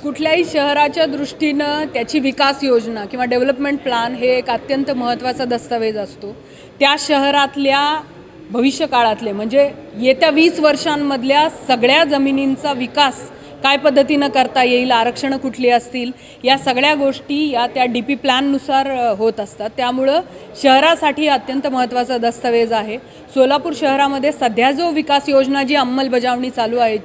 कुठल्याही शहराच्या दृष्टीनं त्याची विकास योजना किंवा डेव्हलपमेंट प्लॅन हे एक अत्यंत महत्त्वाचा दस्तऐवज असतो। त्या शहरातल्या भविष्यकाळातले म्हणजे येत्या 20 वर्षांमधल्या सगळ्या जमिनींचा विकास काय पद्धतीनं करता येईल, आरक्षणं कुठली असतील, या सगळ्या गोष्टी या त्या DP प्लॅननुसार होत असतात। त्यामुळं शहरासाठी अत्यंत महत्त्वाचा दस्तऐवज आहे। सोलापूर शहरामध्ये सध्या जो विकास योजना जी अंमलबजावणी चालू आहे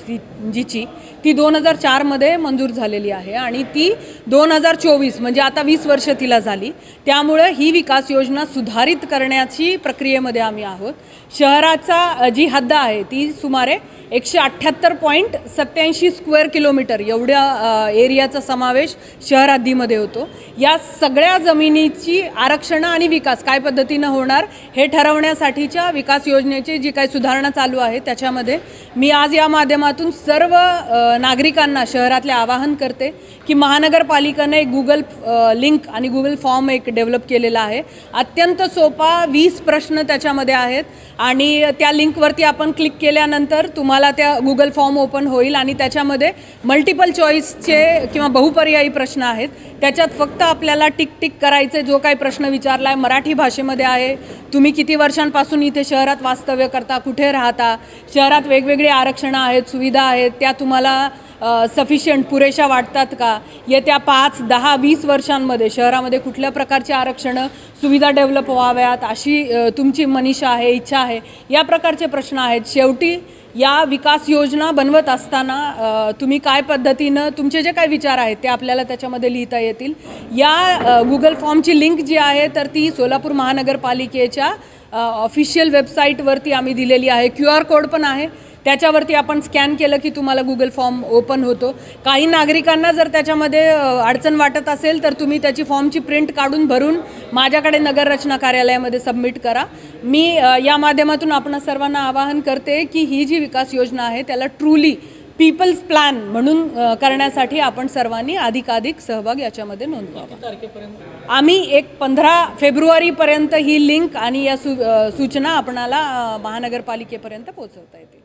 ती 2004 मध्ये मंजूर झालेली आहे आणि ती 2024 म्हणजे आता 20 वर्ष तिला झाली। त्यामुळे ही विकास योजना सुधारित करण्याची प्रक्रियेमध्ये आम्ही आहोत। शहराचा जी हद्द आहे ती सुमारे 178.87 स्क्वेअर किलोमीटर एवढ्या एरियाचा समावेश शहर हद्दीमध्ये होतो। या सगळ्या जमिनीची आरक्षण आणि विकास काय पद्धतीनं होणार हे ठरवण्यासाठीच्या विकास योजनेची जी काही सुधारणा चालू आहे त्याच्यामध्ये मी आज या माध्यमातून सर्व नागरिकांना शहरातले आवाहन करते की महानगरपालिकेने एक गुगल लिंक आणि गुगल फॉर्म एक डेव्हलप केलेला आहे। अत्यंत सोपा 20 प्रश्न त्याच्यामध्ये आहेत आणि त्या लिंकवरती आपण क्लिक केल्यानंतर तुम्हाला त्या गुगल फॉर्म ओपन होईल आणि त्याच्यामध्ये मल्टिपल चॉईसचे किंवा बहुपर्यायी प्रश्न आहेत। त्याच्यात फक्त आपल्याला टिक टिक करायचे। जो काही प्रश्न विचारला आहे मराठी भाषेमध्ये आहे, तुम्ही किती वर्षांपासून इथे शहरात वास्तव्य करता, कुठे राहता, शहरात वेगवेगळे आरक्षणं आहेत, सुविधा आहेत, त्या तुम्हाला सफिशियंट पुरेशा वाटतात का, येत्या 5, 10, 20 वर्षांमध्ये शहरामध्ये कुठल्या प्रकारचे आरक्षणं सुविधा डेव्हलप व्हाव्यात अशी तुमची मनीषा आहे, इच्छा आहे, या प्रकारचे प्रश्न आहेत। शेवटी या विकास योजना बनवत असताना तुम्ही काय पद्धतीनं तुमचे जे काही विचार आहेत ते आपल्याला त्याच्यामध्ये लिहिता येतील। या गुगल फॉर्मची लिंक जी आहे तर ती सोलापूर महानगरपालिकेच्या ऑफिशियल वेबसाईटवरती आम्ही दिलेली आहे। QR कोड पण आहे, त्याच्यावरती आपण स्कॅन केलं की तुम्हाला गुगल फॉर्म ओपन होतो। काही नागरिकांना जर त्याच्यामध्ये अडचण वाटत असेल तर तुम्ही त्याची फॉर्मची प्रिंट काढून भरून माझ्याकडे नगर रचना कार्यालयामध्ये सबमिट करा। मी या माध्यमातून आपण सर्वांना आवाहन करते की ही जी विकास योजना आहे त्याला ट्रूली पीपल्स प्लॅन म्हणून करण्यासाठी आपण सर्वांनी अधिकाधिक सहभाग याच्यामध्ये नोंदवावा। आम्ही 15 फेब्रुवारीपर्यंत ही लिंक आणि या सूचना आपणाला महानगरपालिकेपर्यंत पोहोचवता येतील।